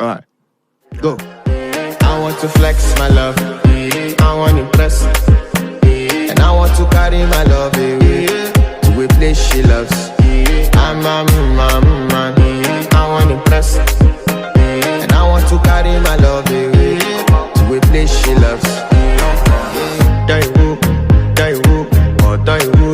Alright, go. I want to flex my love. I want to impress. And I want to carry my love away to a place she loves. I'm a man. I want to impress. And I want to carry my love away to a place she loves. Die who, oh die who.